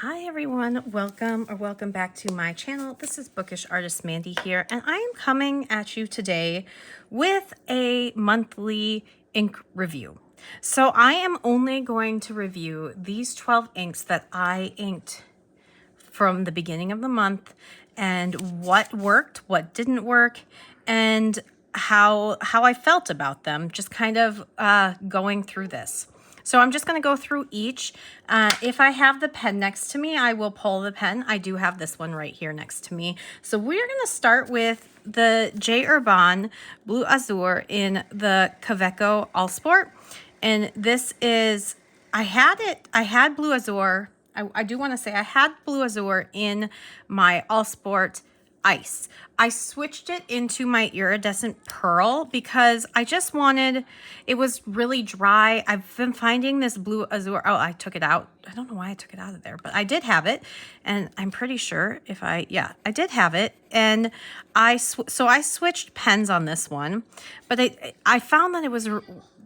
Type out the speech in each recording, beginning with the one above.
Hi everyone, welcome back to my channel. This is Bookish Artist Mandy here, and I am coming at you today with a monthly ink review. So I am only going to review these 12 inks that I inked from the beginning of the month and what worked, what didn't work, and how I felt about them, just kind of going through this. So I'm just going to go through each. If I have the pen next to me, I will pull the pen. I do have this one right here next to me. So we're going to start with the J. Herbin Blue Azur in the Kaweco All Sport. And this is, I had Blue Azur. I do want to say I had Blue Azur in my All Sport Ice. I switched it into my iridescent pearl because I just wanted, it was really dry. I've been finding this Blue Azur. Oh, I took it out. I don't know why I took it out of there, but I did have it. And I'm pretty sure I did have it. And I switched pens on this one, but I found that it was,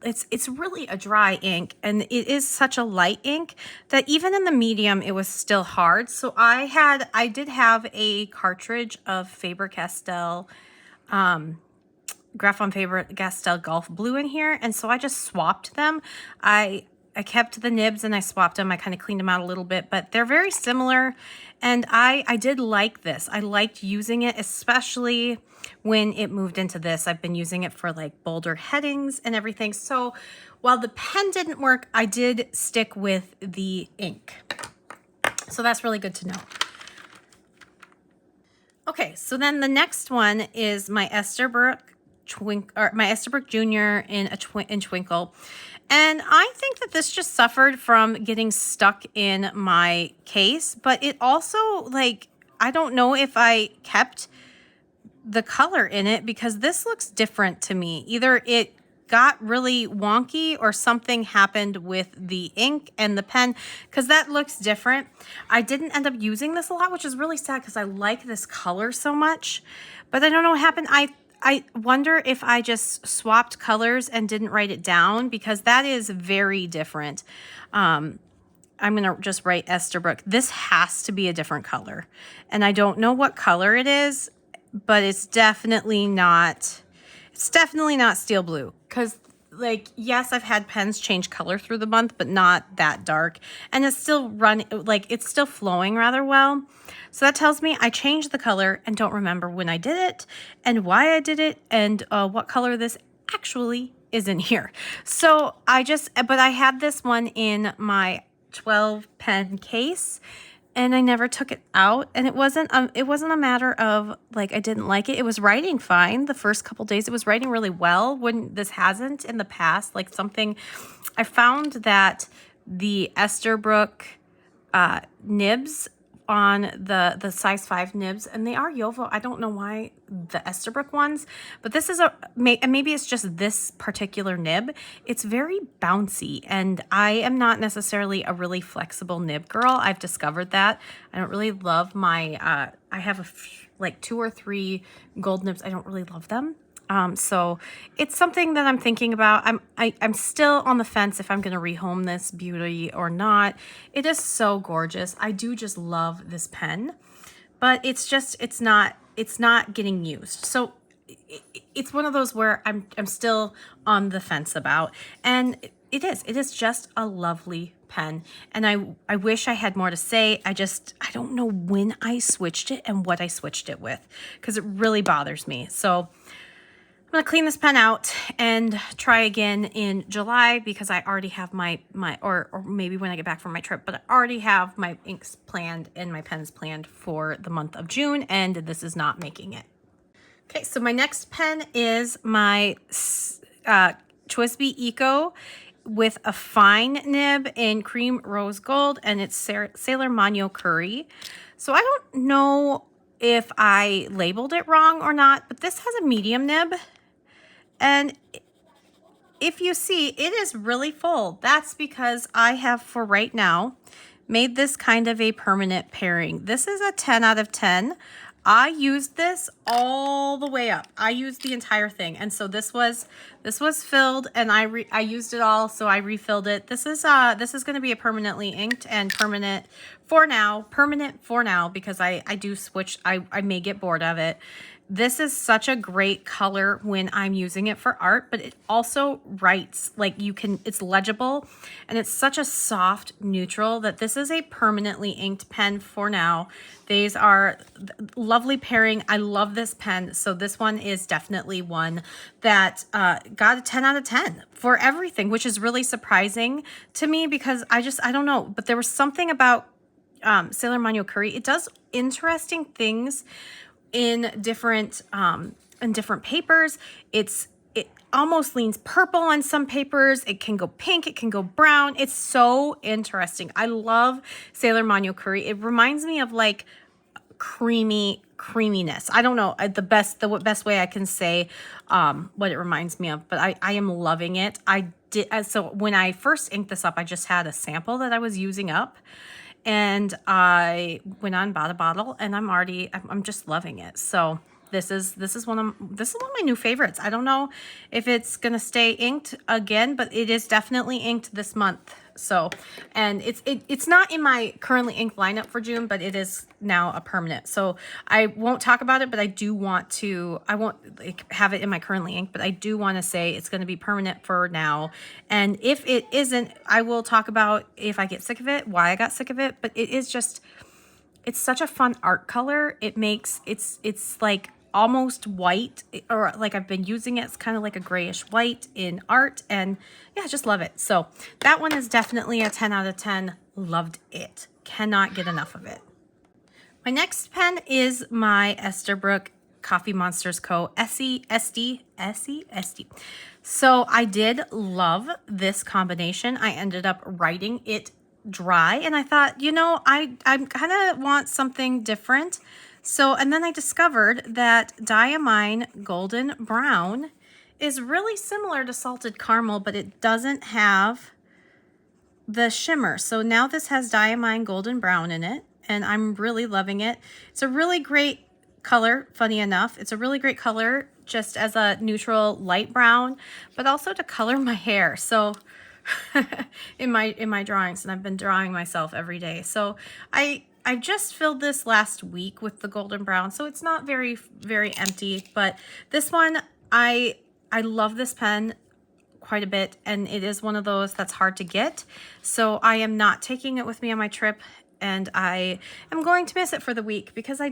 it's really a dry ink, and it is such a light ink that even in the medium it was still hard. So I did have a cartridge of Faber-Castell Graphon Faber-Castell Golf Blue in here, and so I just swapped them. I kept the nibs and I swapped them. I kind of cleaned them out a little bit, but they're very similar. And I did like this. I liked using it, especially when it moved into this. I've been using it for like bolder headings and everything. So while the pen didn't work, I did stick with the ink. So that's really good to know. Okay, so then the next one is my Esterbrook Junior in Twinkle. And I think that this just suffered from getting stuck in my case, but it also, like, I don't know if I kept the color in it because this looks different to me. Either it got really wonky or something happened with the ink and the pen, because that looks different. I didn't end up using this a lot, which is really sad because I like this color so much, but I don't know what happened. I wonder if I just swapped colors and didn't write it down, because that is very different. I'm going to just write Esterbrook. This has to be a different color, and I don't know what color it is, but it's definitely not steel blue, because, like, yes, I've had pens change color through the month, but not that dark, and it's still it's still flowing rather well. So that tells me I changed the color and don't remember when I did it and why I did it and what color this actually is in here. So but I had this one in my 12 pen case, and I never took it out. And it wasn't a matter of, like, I didn't like it. It was writing fine. The first couple days it was writing really well, when this hasn't in the past. Like, something, I found that the Esterbrook nibs on the size 5 nibs, and they are Yovo. I don't know why the Esterbrook ones, but this is maybe it's just this particular nib. It's very bouncy, and I am not necessarily a really flexible nib girl. I've discovered that. I don't really love my, I have like 2 or 3 gold nibs. I don't really love them. So it's something that I'm thinking about. I'm still on the fence if I'm going to rehome this beauty or not. It is so gorgeous. I do just love this pen, but it's not getting used. So it's one of those where I'm still on the fence about, and it is just a lovely pen. And I wish I had more to say. I don't know when I switched it and what I switched it with, because it really bothers me. So I'm going to clean this pen out and try again in July, because I already have or maybe when I get back from my trip, but I already have my inks planned and my pens planned for the month of June, and this is not making it. Okay, so my next pen is my Twsbi Eco with a fine nib in cream rose gold, and it's Sailor Manyo Curry. So I don't know if I labeled it wrong or not, but this has a medium nib. And if you see, it is really full. That's because I have, for right now, made this kind of a permanent pairing. This is a 10 out of 10. I used this all the way up. I used the entire thing. And so this was filled, and I used it all, so I refilled it. This is going to be a permanently inked and permanent for now, because I do switch. I may get bored of it. This is such a great color when I'm using it for art, but it also writes, like it's legible, and it's such a soft neutral that this is a permanently inked pen for now. These are lovely pairing. I love this pen. So this one is definitely one that got a 10 out of 10 for everything, which is really surprising to me because I don't know, but there was something about Sailor Manual Curry. It does interesting things in different papers. It almost leans purple on some papers. It can go pink, it can go brown. It's so interesting. I love Sailor Manual Curry. It reminds me of like creaminess. I don't know the best way I can say what it reminds me of, but I am loving it. So when I first inked this up, I just had a sample that I was using up. And I went on, bought a bottle, and I'm just loving it. So this is one of my new favorites. I don't know if it's gonna stay inked again, but it is definitely inked this month. So, and it's not in my currently inked lineup for June, but it is now a permanent. So I won't talk about it, but I won't like have it in my currently inked, but I do want to say it's going to be permanent for now. And if it isn't, I will talk about if I get sick of it, why I got sick of it. But it's such a fun art color. It's like almost white, or like I've been using it. It's kind of like a grayish white in art, and yeah, I just love it. So that one is definitely a 10 out of 10. Loved it. Cannot get enough of it. My next pen is my Esterbrook Coffee Monsters Co. SD. So I did love this combination. I ended up writing it dry, and I thought, I kind of want something different. So, and then I discovered that diamine golden brown is really similar to salted caramel, but it doesn't have the shimmer. So now this has diamine golden brown in it, and I'm really loving it. It's a really great color, funny enough. It's a really great color just as a neutral light brown, but also to color my hair. So in my drawings, and I've been drawing myself every day. So I just filled this last week with the golden brown, so it's not very, very empty. But this one, I love this pen quite a bit, and it is one of those that's hard to get. So I am not taking it with me on my trip, and I am going to miss it for the week because I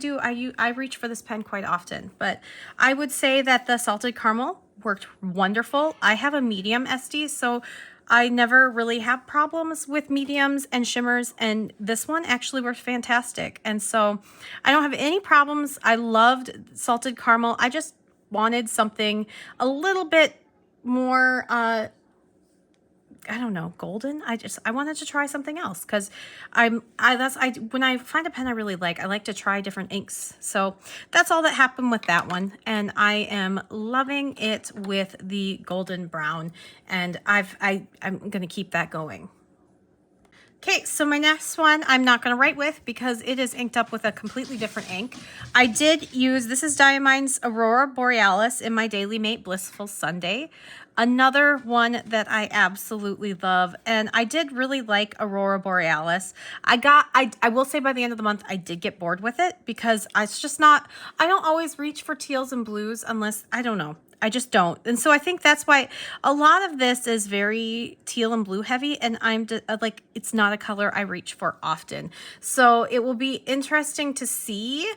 reach for this pen quite often. But I would say that the salted caramel worked wonderful. I have a medium SD, so I never really have problems with mediums and shimmers, and this one actually worked fantastic. And so I don't have any problems. I loved salted caramel. I just wanted something a little bit more, I don't know, golden. I wanted to try something else because when I find a pen I really like, I like to try different inks. So that's all that happened with that one, and I am loving it with the golden brown, and I'm gonna keep that going. Okay, so my next one I'm not going to write with because it is inked up with a completely different ink. I did use, this is Diamine's Aurora Borealis in my Daily Mate Blissful Sunday. Another one that I absolutely love, and I did really like Aurora Borealis. I will say by the end of the month, I did get bored with it because it's just not, I don't always reach for teals and blues unless, I don't know. I just don't. And so I think that's why a lot of this is very teal and blue heavy, and like, it's not a color I reach for often. So it will be interesting to see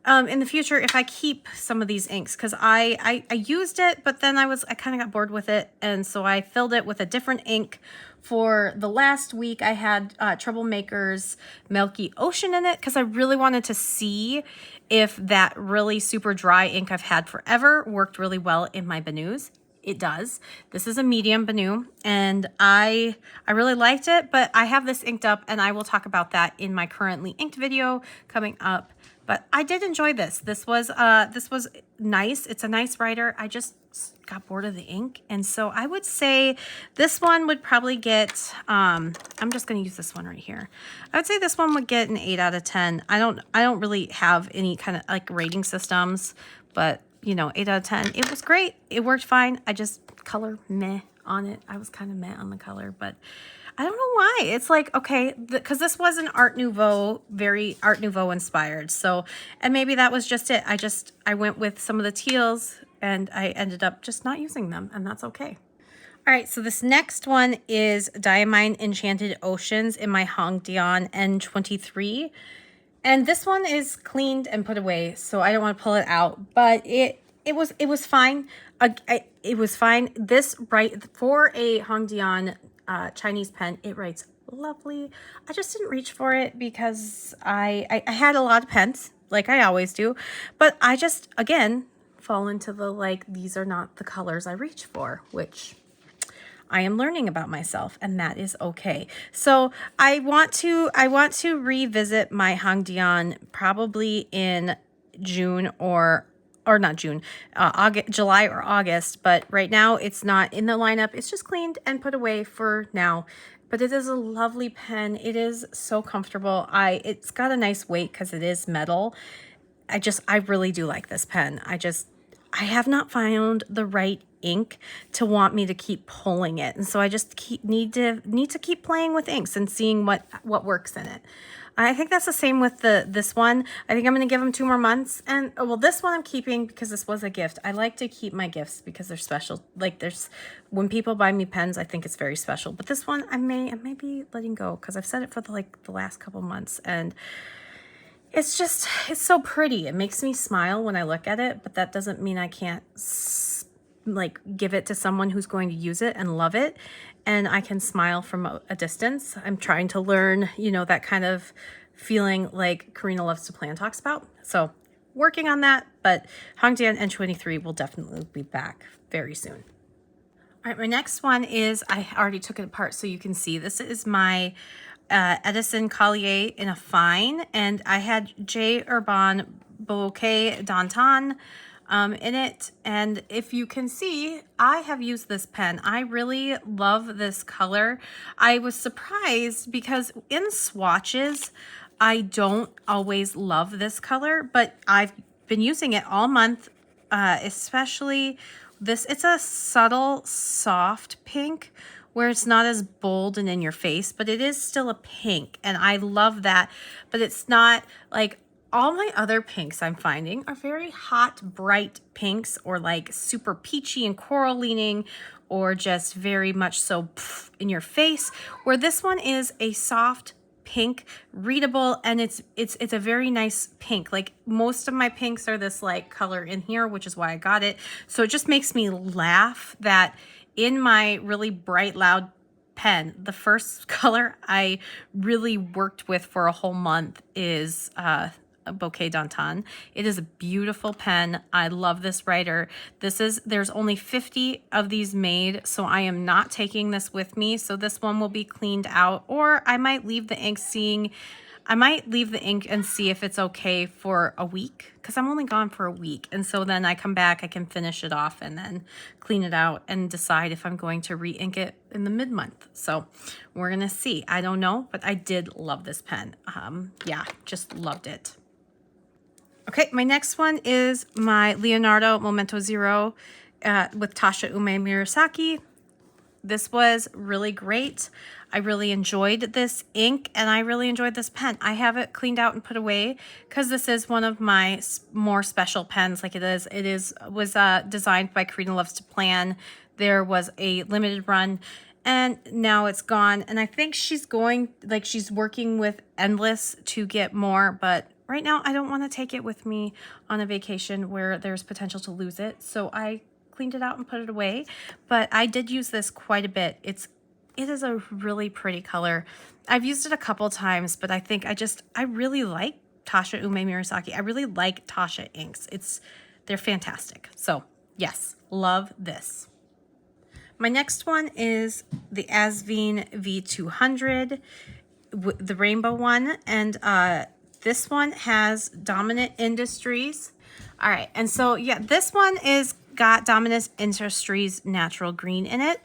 in the future if I keep some of these inks, because I used it, but then I kind of got bored with it, and so I filled it with a different ink. For the last week, I had Troublemaker's Milky Ocean in it because I really wanted to see if that really super dry ink I've had forever worked really well in my Benoos. it does. This is a medium Banu, and I really liked it, but I have this inked up, and I will talk about that in my currently inked video coming up. But I did enjoy this. This was nice. It's a nice writer. I just got bored of the ink, and so I would say this one would probably get I'm just going to use this one right here. I would say this one would get an 8 out of 10. I don't really have any kind of like rating systems, but you know, 8 out of 10. It was great. It worked fine. I just color meh on it. I was kind of meh on the color, but I don't know why. It's like, okay, because this was an Art Nouveau, very Art Nouveau inspired. So, and maybe that was just it. I went with some of the teals, and I ended up just not using them, and that's okay. All right, so this next one is Diamine Enchanted Oceans in my Hongdian N23. And this one is cleaned and put away, so I don't want to pull it out, but it was fine. It was fine. This for a Hongdian Chinese pen, it writes lovely. I just didn't reach for it because I had a lot of pens, like I always do, but I just, again, fall into the like, these are not the colors I reach for, which I am learning about myself, and that is okay. So I want to revisit my Hongdian probably in June or not June, August, July or August. But right now it's not in the lineup. It's just cleaned and put away for now. But it is a lovely pen. It is so comfortable. It's got a nice weight because it is metal. I really do like this pen. I have not found the right ink to want me to keep pulling it, and so I just need to keep playing with inks and seeing what works in it. I think that's the same with this one. I think I'm going to give them 2 more months, and well, this one I'm keeping because this was a gift. I like to keep my gifts because they're special. Like when people buy me pens, I think it's very special. But this one I may be letting go because I've said it for the last couple months, and it's so pretty. It makes me smile when I look at it, but that doesn't mean I can't like give it to someone who's going to use it and love it, and I can smile from a distance. I'm trying to learn, you know, that kind of feeling like Karina Loves to Plan talks about. So working on that, but Hongdian N23 will definitely be back very soon. All right, my next one is, I already took it apart so you can see. This is my Edison collier in a fine, and I had J. Herbin bouquet d'antan in it, and if you can see, I have used this pen. I really love this color. I was surprised because in swatches I don't always love this color, but I've been using it all month, especially this. It's a subtle soft pink where it's not as bold and in your face, but it is still a pink, and I love that. But it's not like all my other pinks I'm finding are very hot, bright pinks, or like super peachy and coral leaning, or just very much so in your face, where this one is a soft pink, readable, and it's a very nice pink. Like most of my pinks are this like color in here, which is why I got it. So it just makes me laugh that in my really bright, loud pen, the first color I really worked with for a whole month is a bouquet d'antan. It is a beautiful pen. I love this writer. There's only 50 of these made, so I am not taking this with me. So this one will be cleaned out, or I might leave the ink and see if it's okay for a week, because I'm only gone for a week. And so then I come back, I can finish it off and then clean it out and decide if I'm going to re-ink it in the mid-month. So we're gonna see. I don't know, but I did love this pen. Yeah, just loved it. Okay, my next one is my Leonardo Momento Zero with Tasha Ume Murasaki. This was really great. I really enjoyed this ink, and I really enjoyed this pen. I have it cleaned out and put away because this is one of my more special pens. Like was designed by Karina Loves to Plan. There was a limited run, and now it's gone. And I think she's working with Endless to get more, but right now I don't want to take it with me on a vacation where there's potential to lose it. So I cleaned it out and put it away, but I did use this quite a bit. It is a really pretty color. I've used it a couple times, but I think I really like Tasha Ume Murasaki. I really like Tasha inks. They're fantastic. So yes, love this. My next one is the Asvine V200, the rainbow one, and this one has Dominant Industries. All right, and so yeah, this one is got Dominant Industries natural green in it.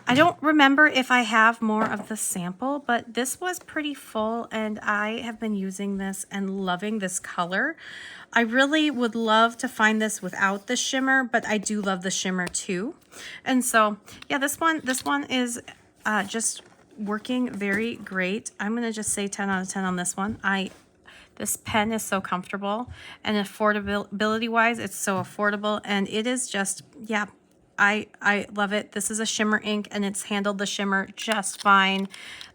I don't remember if I have more of the sample, but this was pretty full, and I have been using this and loving this color. I really would love to find this without the shimmer, but I do love the shimmer too. And so yeah, this one is just working very great. I'm gonna just say 10 out of 10 on this one. This pen is so comfortable, and affordability wise, it's so affordable, and it is just, yeah, I love it. This is a shimmer ink, and it's handled the shimmer just fine.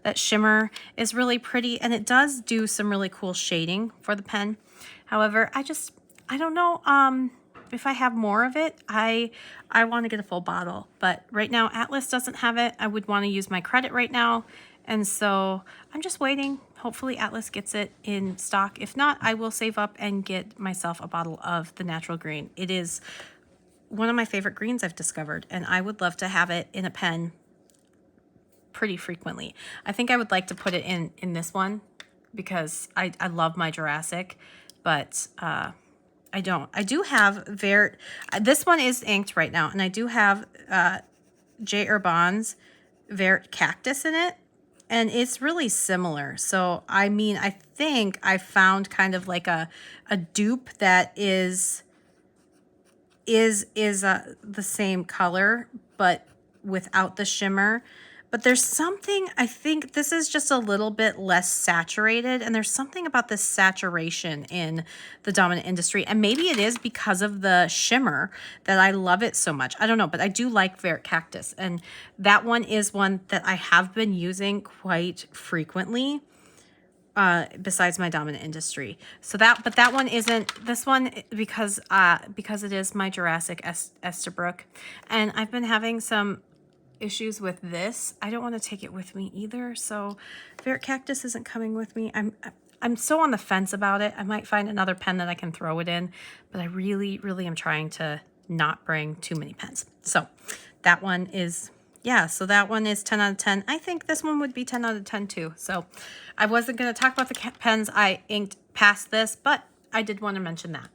That shimmer is really pretty, and it does do some really cool shading for the pen. However, I don't know if I have more of it. I want to get a full bottle, but right now Atlas doesn't have it. I would want to use my credit right now, and so I'm just waiting. Hopefully Atlas gets it in stock. If not, I will save up and get myself a bottle of the natural green. It is one of my favorite greens I've discovered, and I would love to have it in a pen pretty frequently. I think I would like to put it in this one because I love my Jurassic, but I don't. I do have this one is inked right now, and I do have J. Herbin's Vert Cactus in it, and it's really similar. So I mean, I think I found kind of like a dupe that is the same color but without the shimmer. But there's something, I think this is just a little bit less saturated, and there's something about this saturation in the Dominant Industry, and maybe it is because of the shimmer that I love it so much. I don't know, but I do like Vert Cactus, and that one is one that I have been using quite frequently besides my Dominant Industry. So but that one isn't this one because it is my Jurassic Esterbrook, and I've been having some issues with this. I don't want to take it with me either, so Vert Cactus isn't coming with me. I'm so on the fence about it. I might find another pen that I can throw it in, but I really am trying to not bring too many pens. So that one is, yeah, so that one is 10 out of 10. I think this one would be 10 out of 10 too. So I wasn't going to talk about the pens I inked past this, but I did want to mention that.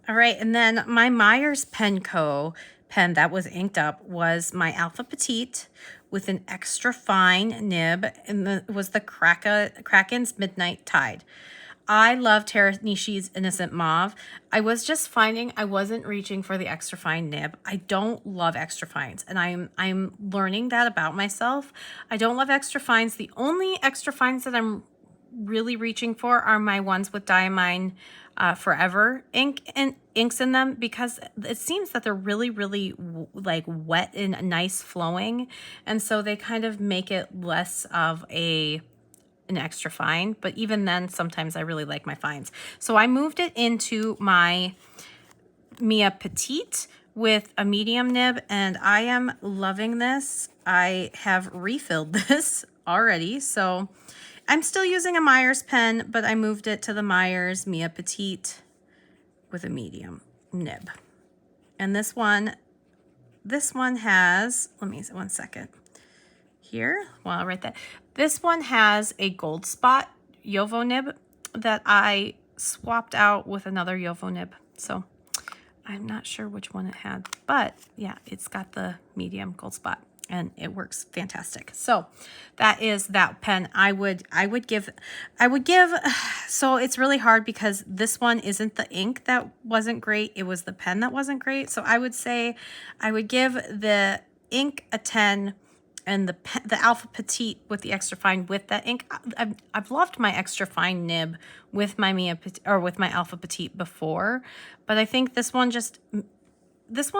All right, and then my Myers Penco pen that was inked up was my Alpha Petite with an extra fine nib, and it was the Krakens Midnight Tide. I love Taranishi's Innocent Mauve. I was just finding I wasn't reaching for the extra fine nib. I don't love extra fines, and I'm learning that about myself. I don't love extra fines. The only extra fines that I'm really reaching for are my ones with diamine forever inks in them, because it seems that they're really like wet and nice flowing, and so they kind of make it less of an extra fine. But even then, sometimes I really like my fines, so I moved it into my Mia Petite with a medium nib, and I am loving this. I have refilled this already, so I'm still using a Myers pen, but I moved it to the Myers Mia Petite with a medium nib. And this one has, let me see, 1 second here while I write that. This one has a gold spot Yovo nib that I swapped out with another Yovo nib. So I'm not sure which one it had, but yeah, it's got the medium gold spot, and it works fantastic. So that is that pen. I would give, so it's really hard because this one isn't the ink that wasn't great. It was the pen that wasn't great. So I would say I would give the ink a 10, and the Alpha Petite with the extra fine with that ink. I've loved my extra fine nib with my with my Alpha Petite before, but I think this one's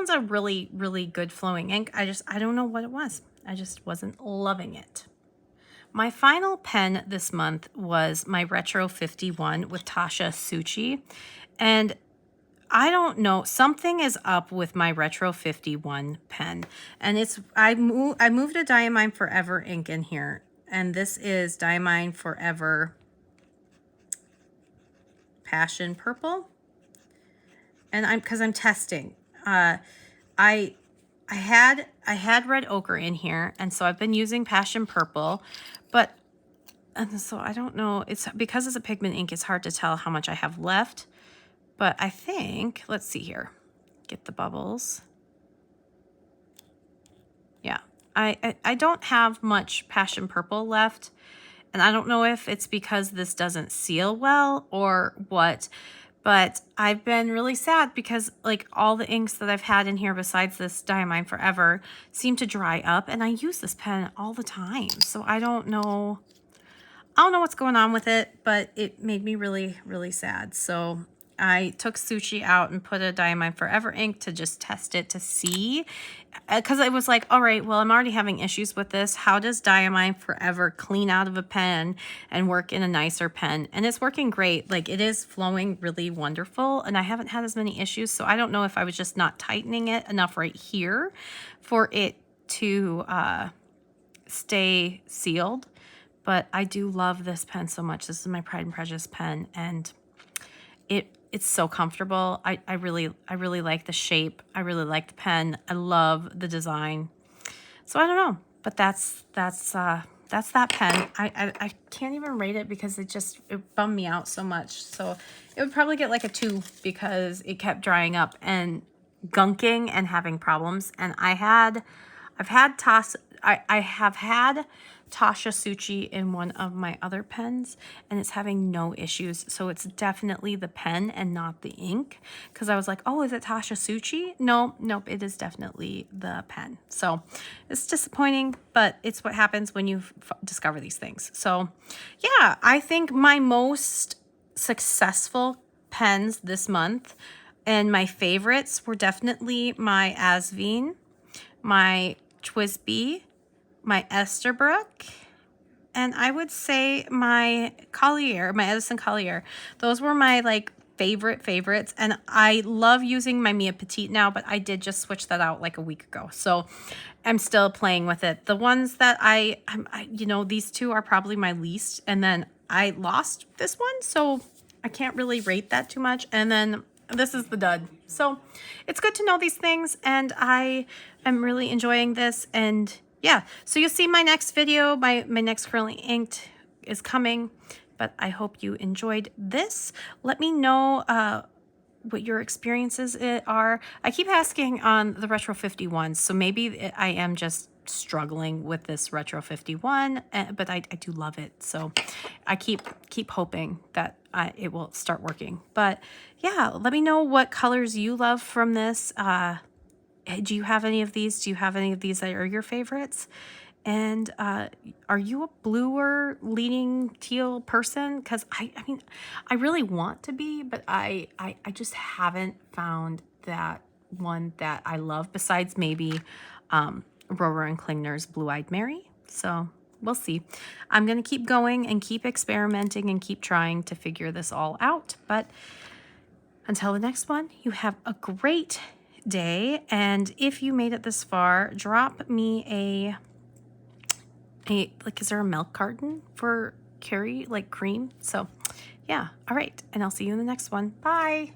a really good flowing ink. I don't know what it was. I just wasn't loving it. My final pen this month was my Retro 51 with Tasha Suchi, and I don't know, something is up with my Retro 51 pen, and I moved a Diamine Forever ink in here, and this is Diamine Forever Passion Purple, and because I'm testing. I I had red ochre in here, and so I've been using passion purple, but and so I don't know, it's because it's a pigment ink, it's hard to tell how much I have left, but I think, let's see here, get the bubbles. Yeah, I don't have much passion purple left, and I don't know if it's because this doesn't seal well or what, but I've been really sad because like all the inks that I've had in here besides this Diamine Forever seem to dry up, and I use this pen all the time. So I don't know what's going on with it, but it made me really, really sad. So I took Sushi out and put a Diamine Forever ink to just test it to see. Because I was like, all right, well, I'm already having issues with this. How does Diamine Forever clean out of a pen and work in a nicer pen? And it's working great. Like, it is flowing really wonderful, and I haven't had as many issues. So I don't know if I was just not tightening it enough right here for it to stay sealed. But I do love this pen so much. This is my Pride and Prejudice pen, and it's so comfortable. I really like the shape. I really like the pen. I love the design. So I don't know, but that's that pen. I can't even rate it because it bummed me out so much. So it would probably get like a 2 because it kept drying up and gunking and having problems. And I have had Tasha Suchi in one of my other pens, and it's having no issues. So it's definitely the pen and not the ink, because I was like, oh, is it Tasha Suchi? Nope, it is definitely the pen. So it's disappointing, but it's what happens when you discover these things. So yeah, I think my most successful pens this month and my favorites were definitely my Asvine, my Twsbi, my Esterbrook, and I would say my collier, my Edison collier. Those were my like favorites, and I love using my Mia Petite now, but I did just switch that out like a week ago, so I'm still playing with it. The ones that I these two are probably my least, and then I lost this one, so I can't really rate that too much, and then this is the dud. So it's good to know these things, and I am really enjoying this. And yeah, so you'll see my next video, my next currently inked is coming, but I hope you enjoyed this. Let me know what your experiences are. I keep asking on the Retro 51, so maybe I am just struggling with this Retro 51, but I do love it. So I keep hoping that it will start working. But yeah, let me know what colors you love from this. Do you have any of these? Do you have any of these that are your favorites? And are you a bluer leaning teal person? Because I mean, I really want to be, but I just haven't found that one that I love, besides maybe Rower and Klingner's Blue-Eyed Mary. So we'll see. I'm going to keep going and keep experimenting and keep trying to figure this all out. But until the next one, you have a great day. And if you made it this far, drop me a like, is there a milk carton for Carrie, like cream? So yeah, all right, and I'll see you in the next one. Bye.